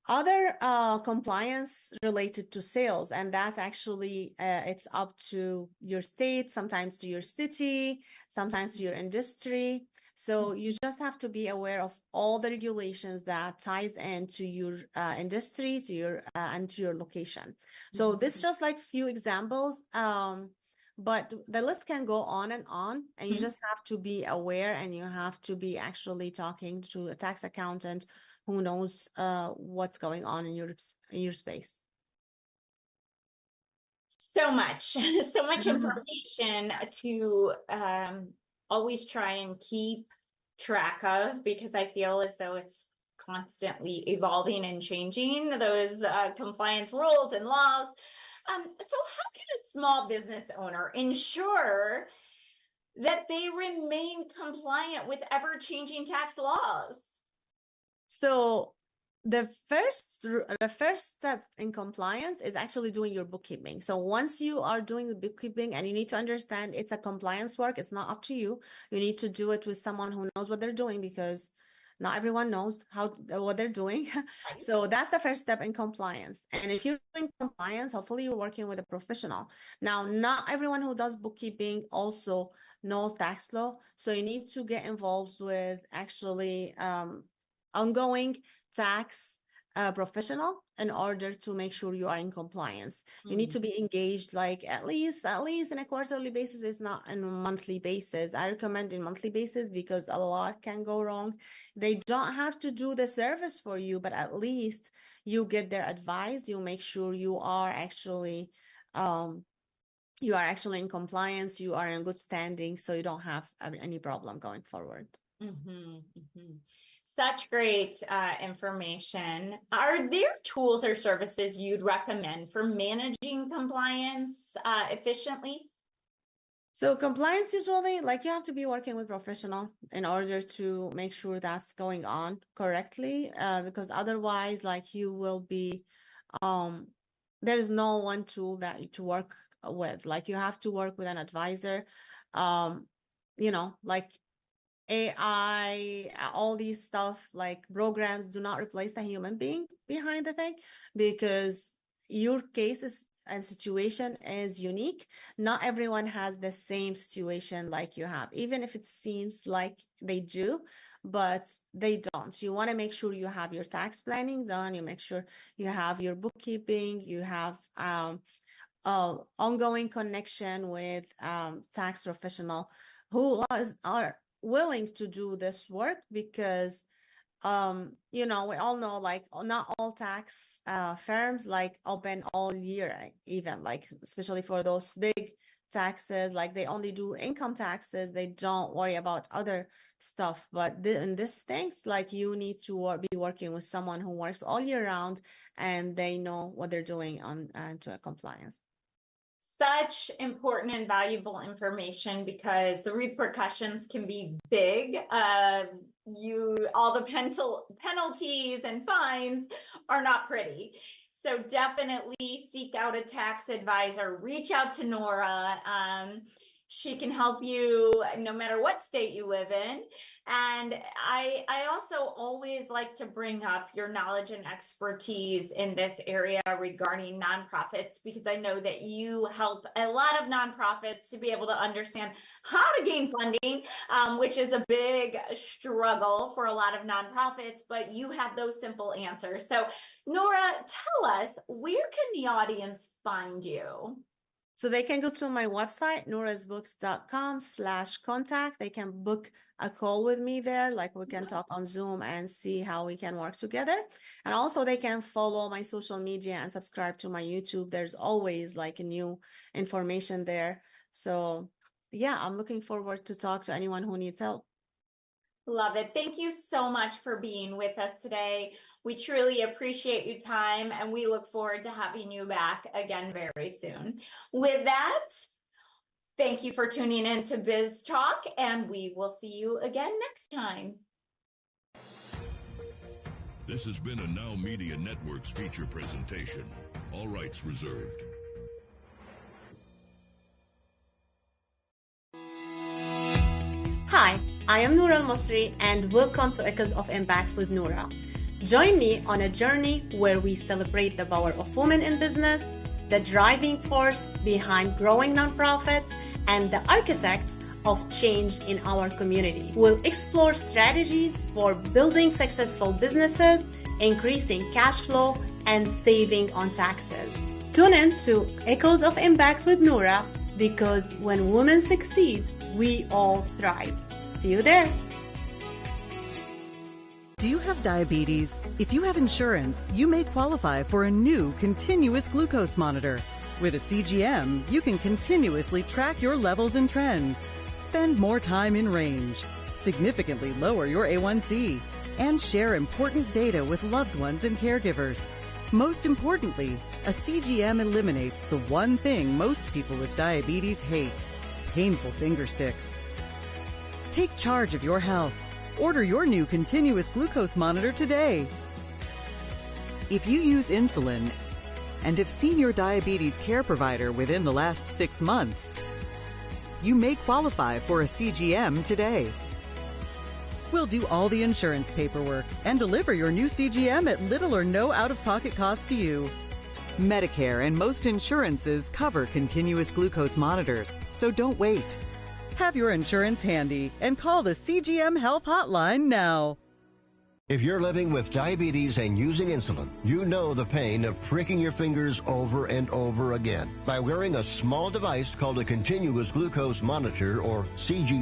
Other compliance related to sales, and that's actually it's up to your state, sometimes to your city, sometimes to your industry. So you just have to be aware of all the regulations that ties into your industry, to your and to your location. So this is just like few examples, but the list can go on, and you just have to be aware, and you have to be actually talking to a tax accountant who knows what's going on in your space.
So much information to always try and keep track of, because I feel as though it's constantly evolving and changing those compliance rules and laws. So how can a small business owner ensure that they remain compliant with ever-changing tax laws?
So the first step in compliance is actually doing your bookkeeping. So once you are doing the bookkeeping, and you need to understand it's a compliance work, it's not up to you. You need to do it with someone who knows what they're doing, because not everyone knows what they're doing. So that's the first step in compliance. And if you're doing compliance, hopefully you're working with a professional. Now, not everyone who does bookkeeping also knows tax law. So you need to get involved with actually ongoing tax professional in order to make sure you are in compliance. You need to be engaged, like at least in a quarterly basis. It's not on a monthly basis. I recommend in monthly basis because a lot can go wrong. They don't have to do the service for you, but at least you get their advice. You make sure you are actually in compliance. You are in good standing, so you don't have any problem going forward.
Such great information. Are there tools or services you'd recommend for managing compliance efficiently?
So compliance, usually, like, you have to be working with professional in order to make sure that's going on correctly, because otherwise, like, you will be, there is no one tool that to work with. Like, you have to work with an advisor, like AI, all these stuff, like programs do not replace the human being behind the thing, because your case and situation is unique. Not everyone has the same situation like you have, even if it seems like they do, but they don't. You want to make sure you have your tax planning done. You make sure you have your bookkeeping. You have ongoing connection with tax professional who are willing to do this work, because we all know, like, not all tax firms like open all year, even, like, especially for those big taxes, like they only do income taxes. They don't worry about other stuff. But in these things, like, you need to be working with someone who works all year round, and they know what they're doing on to a compliance.
Such important and valuable information, because the repercussions can be big. All the penalties and fines are not pretty. So definitely seek out a tax advisor. Reach out to Nora. She can help you no matter what state you live in. And I also always like to bring up your knowledge and expertise in this area regarding nonprofits, because I know that you help a lot of nonprofits to be able to understand how to gain funding, which is a big struggle for a lot of nonprofits, but you have those simple answers. So Nora, tell us, where can the audience find you?
So they can go to my website, norasbooks.com/contact. They can book a call with me there. Like, we can talk on Zoom and see how we can work together. And also they can follow my social media and subscribe to my YouTube. There's always, like, new information there. So yeah, I'm looking forward to talk to anyone who needs help.
Love it. Thank you so much for being with us today. We truly appreciate your time, and we look forward to having you back again very soon. With that, thank you for tuning in to Biz Talk, and we will see you again next time.
This has been a NowMedia Networks feature presentation. All rights reserved.
Hi, I am Noura Al-Masri, and welcome to Echoes of Impact with Noura. Join me on a journey where we celebrate the power of women in business, the driving force behind growing nonprofits, and the architects of change in our community. We'll explore strategies for building successful businesses, increasing cash flow, and saving on taxes. Tune in to Echoes of Impact with Noura, because when women succeed, we all thrive. See you there.
Do you have diabetes? If you have insurance, you may qualify for a new continuous glucose monitor. With a CGM, you can continuously track your levels and trends, spend more time in range, significantly lower your A1C, and share important data with loved ones and caregivers. Most importantly, a CGM eliminates the one thing most people with diabetes hate: painful finger sticks. Take charge of your health. Order your new continuous glucose monitor today. If you use insulin and have seen your diabetes care provider within the last 6 months, you may qualify for a CGM today. We'll do all the insurance paperwork and deliver your new CGM at little or no out-of-pocket cost to you. Medicare and most insurances cover continuous glucose monitors, so don't wait. Have your insurance handy and call the CGM Health Hotline now.
If you're living with diabetes and using insulin, you know the pain of pricking your fingers over and over again. By wearing a small device called a continuous glucose monitor, or CGM,